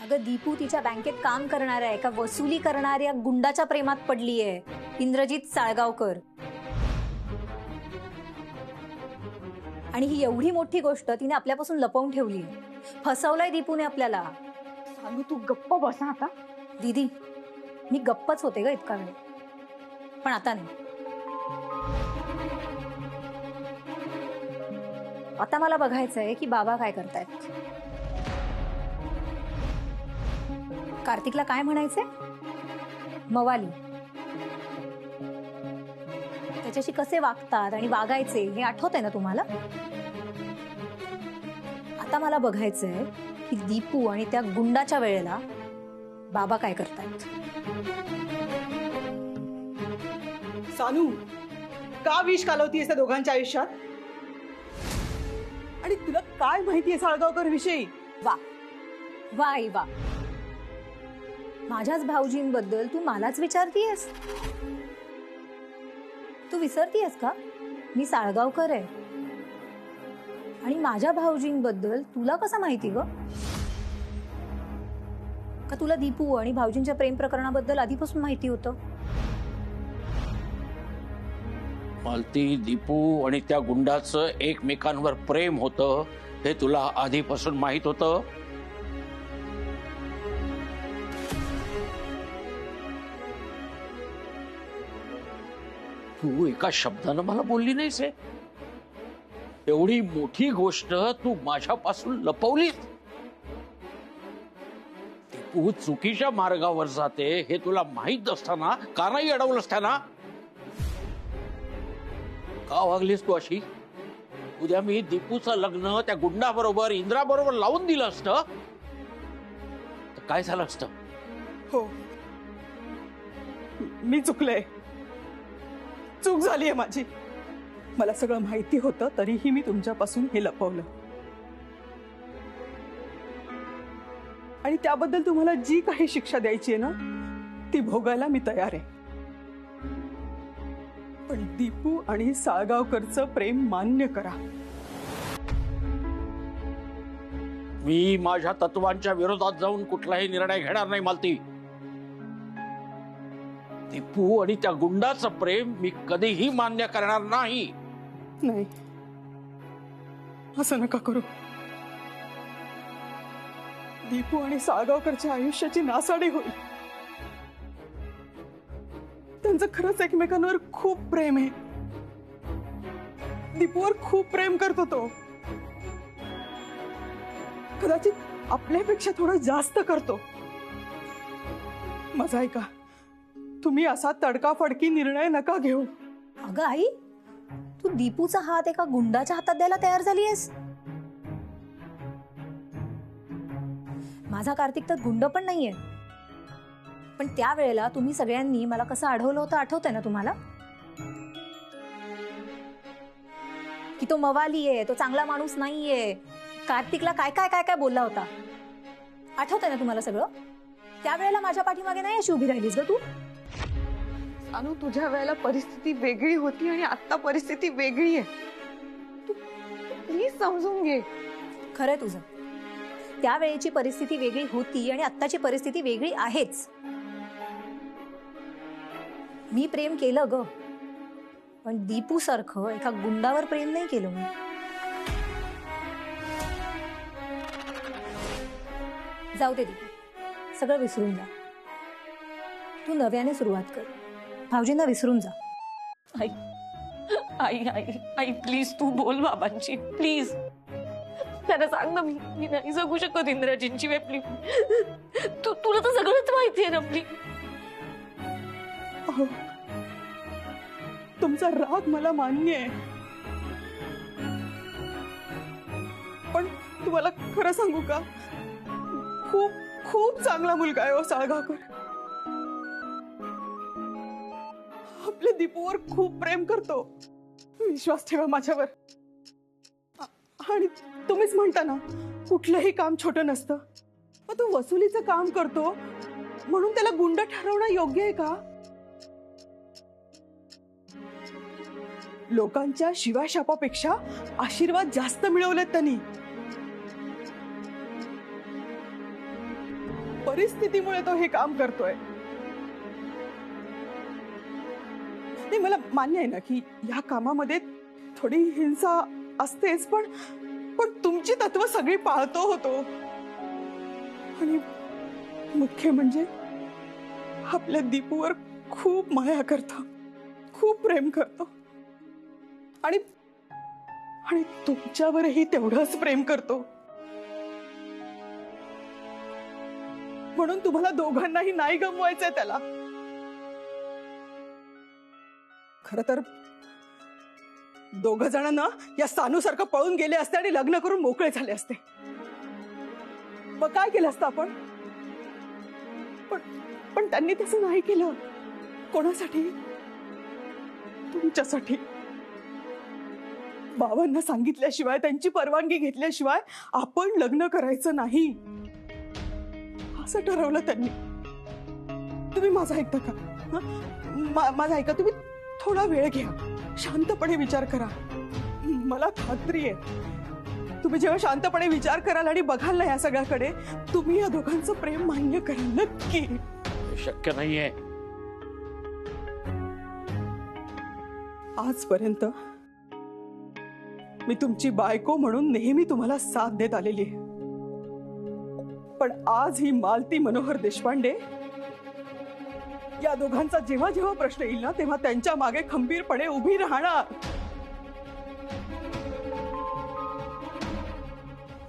अगं दीपू तिच्या बँकेत काम करणाऱ्या एका वसुली करणाऱ्या गुंडाच्या प्रेमात पडलीये, इंद्रजित साळगावकर. आणि ही एवढी मोठी गोष्ट तिने आपल्यापासून लपवून ठेवली. फसवलंय दीपूने आपल्याला. सानू तू गप्प बस आता. दीदी मी गप्पच होते ग इतका वेळ, पण आता नाही. आता मला बघायचंय की बाबा काय करतायत. कार्तिकला काय म्हणायचंय? मवाली. त्याच्याशी कसे वागतात आणि वागायचे हे आठवतंय ना तुम्हाला? आता मला बघायचंय की दीपू आणि त्या गुंडाच्या वेळेला बाबा काय करतायत. सानू का विष कालवतीयस त्या दोघांच्या आयुष्यात? आणि तुला काय माहितीये साळगावकर विषयी? वा वा आई वा. माझ्याच भाऊजींबद्दल तू मलाच विचारतीयस? तू विसरतीयस का मी साळगावकर आहे? आणि माझ्या भाऊजींबद्दल तुला कसं माहिती ग? का तुला दीपू आणि भाऊजींच्या प्रेम प्रकरणाबद्दल आधीपासून माहिती होतं? मालती, दीपू आणि त्या गुंडाचं एकमेकांवर प्रेम होतं हे तुला आधीपासून माहित होतं? तू एका शब्दानं मला बोलली नाहीस. एवढी मोठी गोष्ट तू माझ्यापासून लपवलीस. दीपू चुकीच्या मार्गावर जाते हे तुला माहित असताना का नाही अडवलंस त्यांना? का वागलीस तू अशी? उद्या मी दीपूचं लग्न त्या गुंडाबरोबर इंद्राबरोबर लावून दिलं असतं तर काय झालं असतं? हो मी चुकले. चूक झालीये माझी. मला सगळं माहिती होतं तरीही मी तुमच्यापासून हे लपवलं. आणि त्याबद्दल तुम्हाला जी काही शिक्षा द्यायची आहे ना ती भोगायला मी तयार आहे. पण दीपू आणि साळगावकरचं प्रेम मान्य करा. मी माझ्या तत्वांच्या विरोधात जाऊन कुठलाही निर्णय घेणार नाही मालती. दीपू आणि त्या गुंडाचं प्रेम मी कधीही मान्य करणार नाही. नाही असं नका करू. दीपू आणि साळगावकरच्या आयुष्याची नासाडी होईल. त्यांचं खरंच एकमेकांवर खूप प्रेम आहे. दीपूवर खूप प्रेम करतो तो. कदाचित आपल्यापेक्षा थोडं जास्त करतो. माझा ऐका, तुम्ही असा तडकाफडकी निर्णय नका घेऊ. अगं आई, तू दीपूचा हात एका गुंडाच्या हातात द्यायला तयार झालीयस? माझा कार्तिक तर गुंड पण नाहीये. पण त्यावेळेला तुम्ही सगळ्यांनी मला कसं अडवलं होतं आठवतंय ना तुम्हाला? की तो मवाली आहे, तो चांगला माणूस नाहीये. कार्तिकला काय काय काय काय बोलला होता आठवतंय ना तुम्हाला सगळं? त्यावेळेला माझ्या पाठीमागे नाही अशी उभी राहिलीस ग तू? अनु तुझ्या वेळेला परिस्थिती वेगळी होती आणि आता परिस्थिती वेगळी आहे. तू प्लीज समजून घे. खरंय तुझं. त्यावेळेची परिस्थिती वेगळी होती आणि आत्ताची परिस्थिती वेगळी आहेच. मी प्रेम केलं ग, पण दीपू सारखं एका गुंडावर प्रेम नाही केलं मी. जाऊ दे दीपू, सगळं विसरून जा. तू नव्याने सुरुवात कर. भाऊजींना विसरून जा. आई आई आई आई प्लीज तू बोल बाबांची, प्लीज. त्यांना सांग ना, मी नाही जगू शकत इंद्रजींची वे. प्लीज तुला तर सगळंच माहिती आहे ना. प्लीज. अहो, तुमचा राग मला मान्य आहे. पण तुम्हाला खरं सांगू का, खूप खूप चांगला मुलगा आहे हो साळगावकर. आपल्या दीपूवर खूप प्रेम करतो. विश्वास ठेवा माझ्यावर. आणि तुम्हीच म्हणता ना, कुठलंही काम छोटं नसतं. मग तो वसुलीचं काम करतो म्हणून त्याला गुंड ठरवणं योग्य आहे का? लोकांच्या शिवाशापापेक्षा आशीर्वाद जास्त मिळवलेत त्यांनी. परिस्थितीमुळे तो हे काम करतोय. नाही, मला मान्य आहे ना की या कामामध्ये थोडी हिंसा असतेच, पण तुमची तत्व सगळी पाळतो होतो. आणि मुख्य म्हणजे आपल्या दीपूवर खूप माया करतो, खूप प्रेम करतो. आणि तुमच्यावरही तेवढंच प्रेम करतो. म्हणून तुम्हाला दोघांनाही नाही गमवायचंय त्याला. खर तर दोघ जण ना या सानूसारखं पळून गेले असते आणि लग्न करून मोकळे झाले असते. मग काय केलं असतं आपण? पण त्यांनी तसं नाही केलं. कोणासाठी? तुमच्यासाठी. बाबांना सांगितल्याशिवाय, त्यांची परवानगी घेतल्याशिवाय आपण लग्न करायचं नाही असं ठरवलं त्यांनी. तुम्ही माझा ऐकता का? माझा ऐका. तुम्ही थोडा वेळ घ्या, शांतपणे विचार करा. मला खात्री आहे तुम्ही जेव्हा शांतपणे विचार कराल आणि बघाल ना या सगळ्याकडे, तुम्ही या दोघांचं प्रेम मान्य कराल. नक्की. शक्य नाहीये. आजपर्यंत मी तुमची बायको म्हणून नेहमी तुम्हाला साथ देत आलेली आहे. पण आज ही मालती मनोहर देशपांडे या दोघांचा जेव्हा जेव्हा प्रश्न येईल ना, तेव्हा त्यांच्या मागे खंबीरपणे उभी राहणार.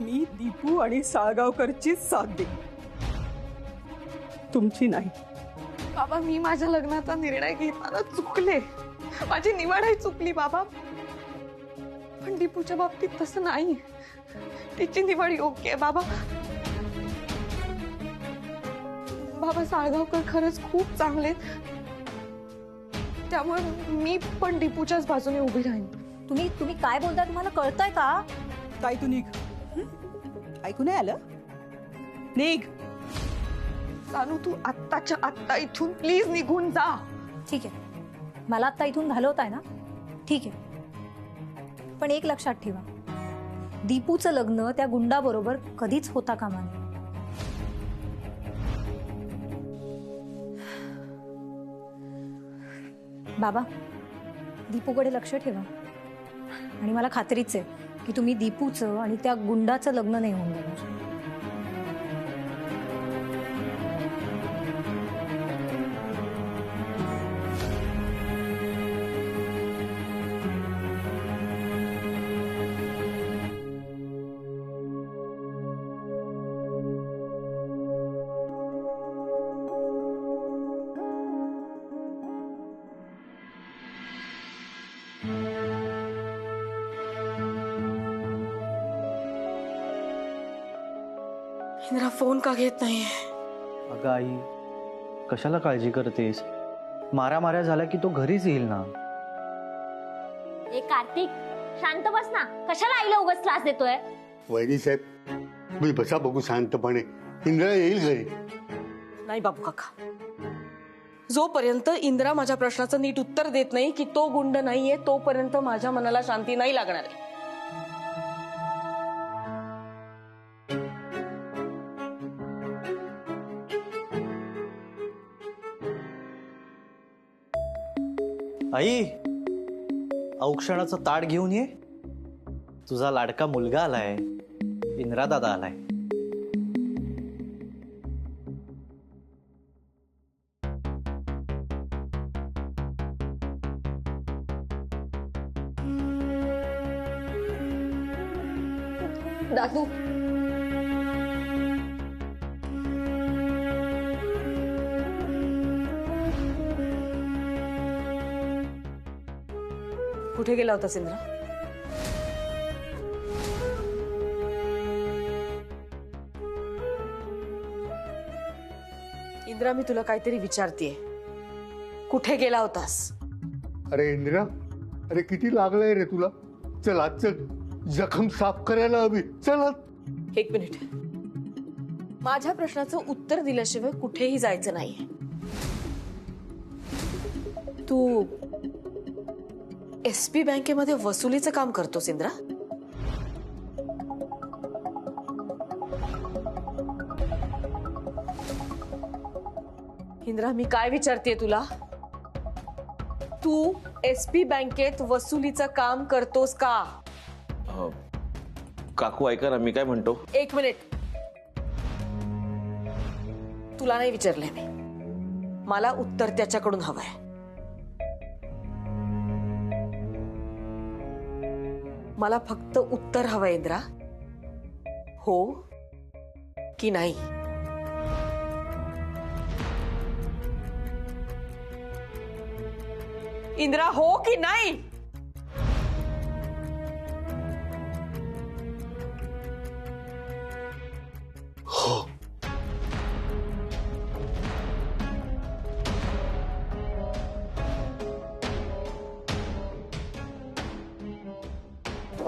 मी दीपू आणि साळगावकरची साथ दे, तुमची नाही. बाबा, मी माझ्या लग्नाचा निर्णय घेताना चुकले. माझी निवडही चुकली बाबा. पण दीपूच्या बाबतीत तसं नाही. तिची निवड योग्य आहे बाबा. बाबा, साळगावकर खरंच खूप चांगले, त्यामुळे मी पण दीपूच्याच बाजूने उभी राहीन. तुम्ही काय बोलता? तुम्हाला कळतंय का? काय तू निघ. ऐकू नाही आलं? निघ. सानू, तू आत्ताच्या आत्ता इथून प्लीज निघून जा. ठीक आहे, मला आता इथून घालवताय ना? ठीक आहे, पण एक लक्षात ठेवा, दीपूचं लग्न त्या गुंडाबरोबर कधीच होता कामा नये. बाबा, दीपूकडे लक्ष ठेवा. आणि मला खात्रीच आहे की तुम्ही दीपूचं आणि त्या गुंडाचं लग्न नाही होऊन देणार. इंद्रा फोन का घेत नाहीये? अगं आई, कशाला काळजी करतेस? माऱ्या झाल्या की तो घरीच येईल ना. ए कार्तिक, शांत बस ना. कशाला आईला उगाच त्रास देतोय? वैरी साहेब, मी बसा बघू शांतपणे. इंद्रा येईल घरी. नाही बाबू काका, जोपर्यंत इंद्रा माझ्या प्रश्नाचं नीट उत्तर देत नाही की तो गुंड नाहीये, तोपर्यंत माझ्या मनाला शांती नाही लागणार आहे. आई, औक्षणाचं ताट घेऊन ये. तुझा लाडका मुलगा आलाय, इंद्रा दादा आलाय. दादू, कुठे गेला होतास इंद्रा? इंद्रा, मी तुला काहीतरी विचारतेय. कुठे गेला होतास? अरे इंद्रा, अरे किती लागलंय रे तुला. चल आज चल, जखम साफ करायला हवी. चल. एक मिनिट. माझ्या प्रश्नाचं उत्तर दिल्याशिवाय कुठेही जायचं नाहीये. तू SP बँकेमध्ये वसुलीचं काम करतोस इंद्रा? इंद्रा, मी काय विचारतेय तुला? तू SP बँकेत वसुलीचं काम करतोस का? काकू ऐका ना, मी काय म्हणतो. 1 मिनिट. तुला नाही विचारलंय मी. मला उत्तर त्याच्याकडून हवंय. मला फक्त उत्तर हवंय इंद्रा. हो की नाही? इंद्रा, हो की नाही?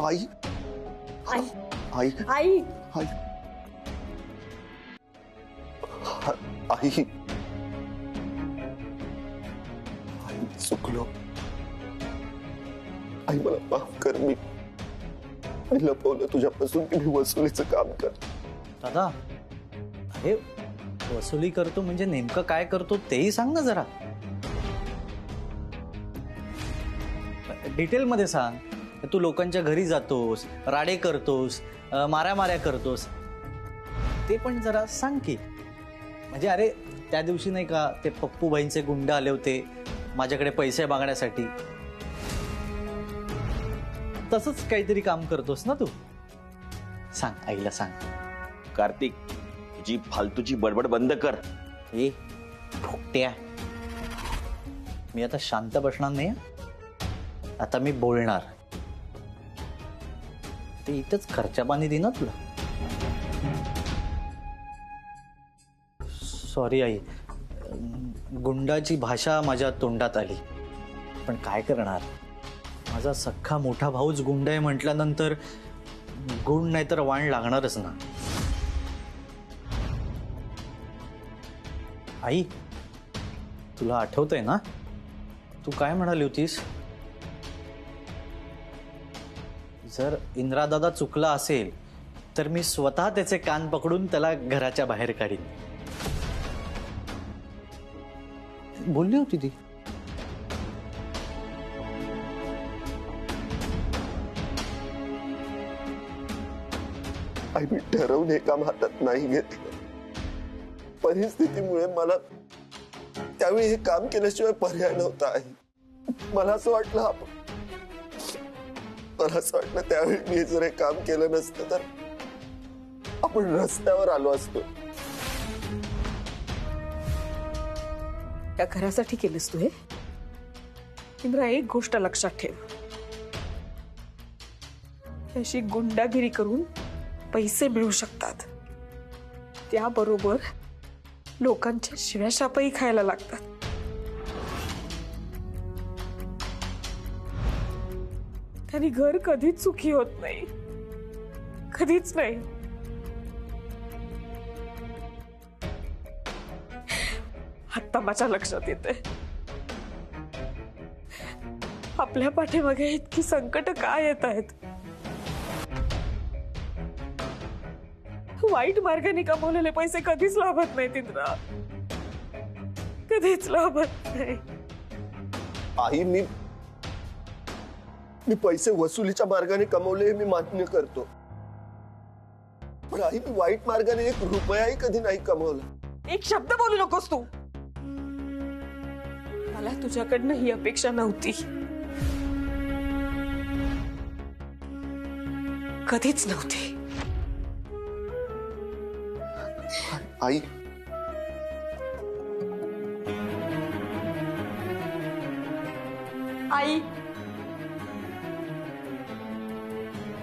आई आई आई आई आई आई आई चुकलो. आई मला माफ कर. मी लपवलं तुझ्यापासून की मी वसुलीचं काम कर. दादा, अरे वसुली करतो म्हणजे नेमकं काय करतो तेही सांग ना जरा. डिटेलमध्ये सांग. तू लोकांच्या घरी जातोस, राडे करतोस, माऱ्या करतोस, ते पण जरा सांग की. म्हणजे अरे त्या दिवशी नाही का ते पप्पूबाईंचे गुंड आले होते माझ्याकडे पैसे मागण्यासाठी, तसंच काहीतरी काम करतोस ना तू. सांग, आईला सांग. कार्तिक, जी फालतूची बडबड बंद कर. ए फुकट्या, मी आता शांत बसणार नाही. आता मी बोलणार. ते इथंच खर्चा पाणी देणार तुला. सॉरी आई, गुंडाची भाषा माझ्या तोंडात आली. पण काय करणार, माझा सख्खा मोठा भाऊच गुंड आहे म्हटल्यानंतर गुण नाही तर वाण लागणारच ना. आई, तुला आठवतंय ना तू काय म्हणाली होतीस? जर इंद्रादादा चुकला असेल तर मी स्वतः त्याचे कान पकडून त्याला घराच्या बाहेर काढीन, बोलली होती ती. आई, मी ठरवून हे काम हातात नाही घेतलं. परिस्थितीमुळे मला त्यावेळी हे काम केल्याशिवाय पर्याय नव्हता. आई, मला असं वाटलं त्यावेळी मी जर हे काम केलं नसतं तर आपण रस्त्यावर आलो असतो. त्या घरासाठी केलंस तू हे? इंद्रा, एक गोष्ट लक्षात ठेव. अशी गुंडागिरी करून पैसे मिळू शकतात, त्याबरोबर लोकांच्या शिव्याशापही खायला लागतात. त्यांनी घर कधीच सुखी होत नाही, कधीच नाही. आत्ता माझ्या लक्षात येतंय आपल्या पाठीमागे इतकी संकट काय येत आहेत. वाईट मार्गाने कमवलेले पैसे कधीच लाभत नाहीत इंद्रा, कधीच लाभत नाही. आई, मी पैसे वसुलीच्या मार्गाने कमवले हे मी मान्य करतो, पण आई मी वाईट मार्गाने 1 रुपयाही कधी नाही कमवला. एक शब्द बोलू नकोस तू. मला तुझ्याकडनं ही अपेक्षा नव्हती, कधीच नव्हती. आई, आई,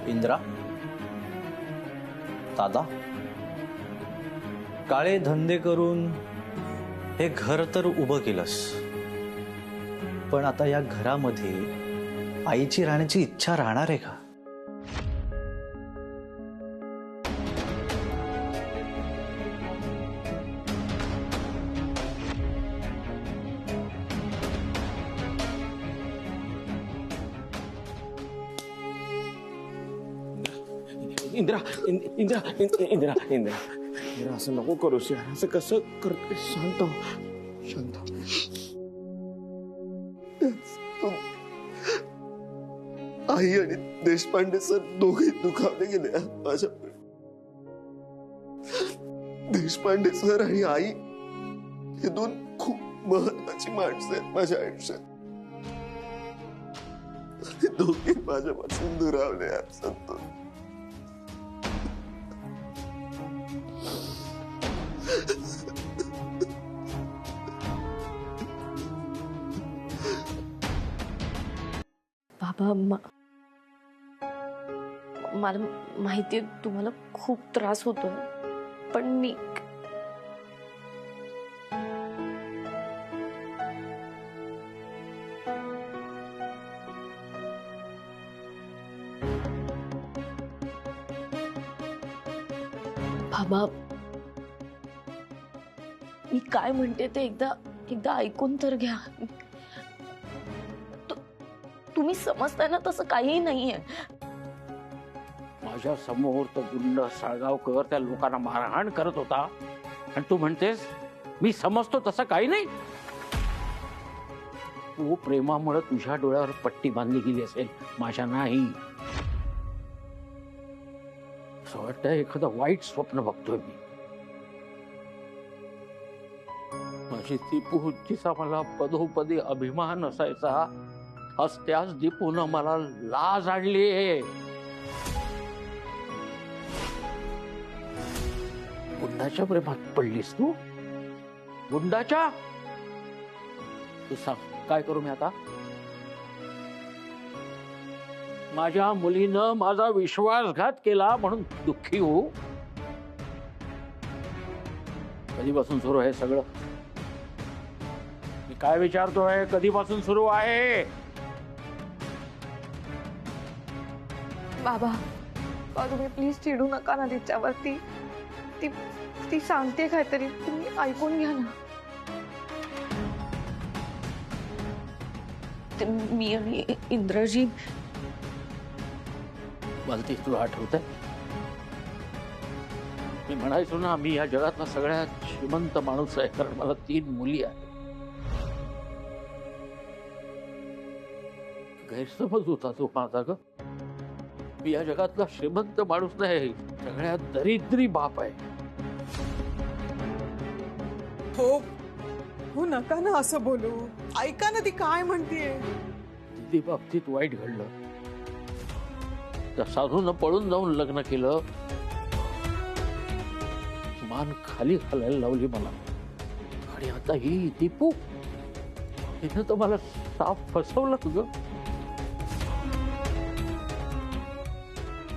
इंद्रा, दादा, काळे धंदे करून हे घर तर उभं केलंस, पण आता या घरामध्ये आईची राहण्याची इच्छा राहणार आहे का? इंदिरा इंदिरा इंदिरा इंदिरा इंदिरा असं नको करूस यार. असं कसं करते? शांत हो, शांत. आई आणि देशपांडे सर दोघे दुखावले गेले माझ्यामुळे. देशपांडे सर आणि आई हे दोन खूप महत्वाची माणसं आहेत माझ्या आयुष्यात. ते दोघे माझ्यापासून दुरावले यार संतोष. बाबा मला माहितीये तुम्हाला खूप त्रास होतोय, पण मी बाबा मी काय म्हणते ते एकदा ऐकून तर घ्या. तुम्ही समजताय ना, तसं काहीही नाहीये. माझ्या समोर तो गुंड साळगावकर त्या लोकांना मारहाण करत होता आणि तू म्हणतेस मी समजतो तसं काही नाही. तू प्रेमामुळे तुझ्या डोळ्यावर पट्टी बांधली गेली असेल, माझ्या नाही. असं वाटतं एखादं वाईट स्वप्न बघतोय मी. माझी दीपू जिचा मला पदोपदी अभिमान असायचा, आज त्याच दीपूनं मला लाज आणली. गुंडाच्या प्रेमात पडलीस तू? गुंडाच्या? तू सांग काय करू मी आता? माझ्या मुलीनं माझा विश्वासघात केला म्हणून दुःखी होऊ? कधीपासून सुरू आहे सगळं? मी काय विचारतोय, कधीपासून सुरू आहे? बाबा तुम्ही प्लीज चिडू नका ना तिच्यावरती. ती सांगते काहीतरी, तुम्ही ऐकून घ्या ना. मी आणि इंद्रजी, मला ती तुला आठवत आहे? मी म्हणायचो ना मी या जगातला सगळ्यात श्रीमंत माणूस आहे, कारण मला 3 मुली आहेत. गैरसमज होता तो माझा ग. मी या जगातला श्रीमंत माणूस नाही, सगळ्यात दरिद्री बाप आहे. हो नका ना असं बोलू. ऐका ना ती काय म्हणतीये. दिदी बाबतीत वाईट घडलं, त्या साधूनं पळून जाऊन लग्न केलं, मान खाली घालायला लावली मला. आणि आता ही दीपू, हिनं तर मला साफ फसवलं तुझं.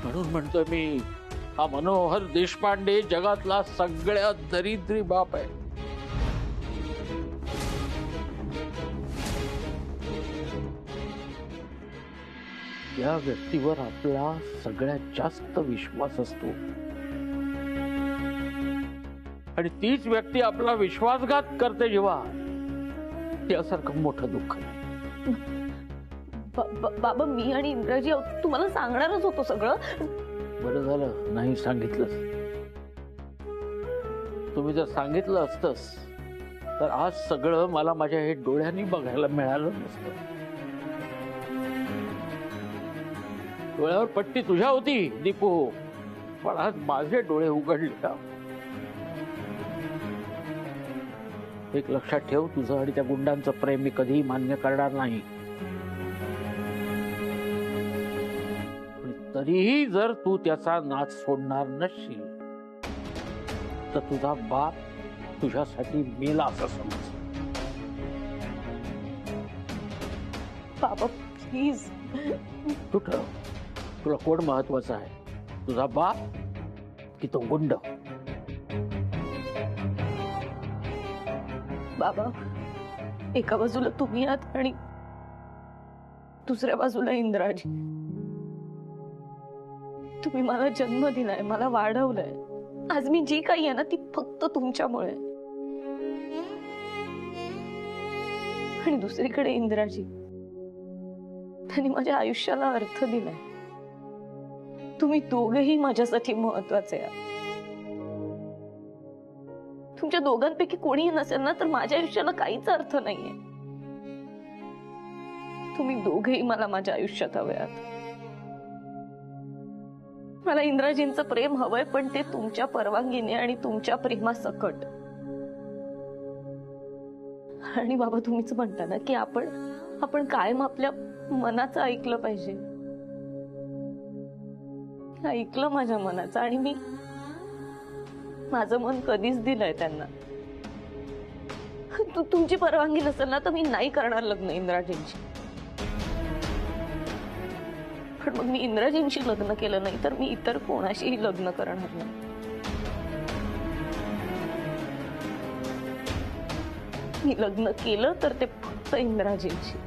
म्हणून म्हणतोय मी, हा मनोहर देशपांडे जगातला सगळ्यात दरिद्री बाप आहे. या व्यक्तीवर आपला सगळ्यात जास्त विश्वास असतो आणि तीच व्यक्ती आपला विश्वासघात करते जेव्हा, त्यासारखं मोठं दुःख नाही. बाबा मी आणि इंद्रजी तुम्हाला सांगणारच होतो सगळं. बरं झालं नाही सांगितलंस. तुम्ही जर सांगितलं असतंस तर आज सगळं मला माझ्या हे डोळ्यांनी बघायला मिळालं नसतं. डोळ्यावर पट्टी तुझ्या होती दीपू, पण आज माझे डोळे उघडले. एक लक्षात ठेव, तुझं आणि त्या गुंडांचं प्रेम मी कधीही मान्य करणार नाही. तरीही जर तू त्याचा नाच सोडणार नसशील तर तुझा बाप तुझ्यासाठी मेला असं समज. बाबा प्लीज. तू ठरव, तुला कोण महत्वाचा आहे, तुझा बाप की तो गुंड? बाबा एका बाजूला तुम्ही आहात आणि दुसऱ्या बाजूला इंद्राजी. तुम्ही मला जन्म दिलाय, मला वाढवलंय. आज मी जी काही आहे ना ती फक्त तुमच्यामुळे. आणि दुसरीकडे इंद्राजी, त्यांनी माझ्या आयुष्याला अर्थ दिलाय. तुम्ही दोघेही माझ्यासाठी महत्वाचे आहात. तुमच्या दोघांपैकी कोणीही नसेल ना तर माझ्या आयुष्याला काहीच अर्थ नाहीये. तुम्ही दोघेही मला माझ्या आयुष्यात हवे आहात. मला इंद्राजींचं प्रेम हवंय, पण ते तुमच्या परवानगीने आणि तुमच्या प्रेमासकट. आणि बाबा तुम्हीच म्हणता ना की आपण कायम आपल्या मनाचं ऐकलं पाहिजे. ऐकलं माझ्या मनाचं आणि मी माझं मन कधीच दिलंय त्यांना. तुमची परवानगी नसेल ना तर मी नाही करणार लग्न इंद्राजींशी. पण मग मी इंद्राजींशी लग्न केलं नाही तर मी इतर कोणाशीही लग्न करणार नाही. मी लग्न केलं तर ते फक्त इंद्राजींशी.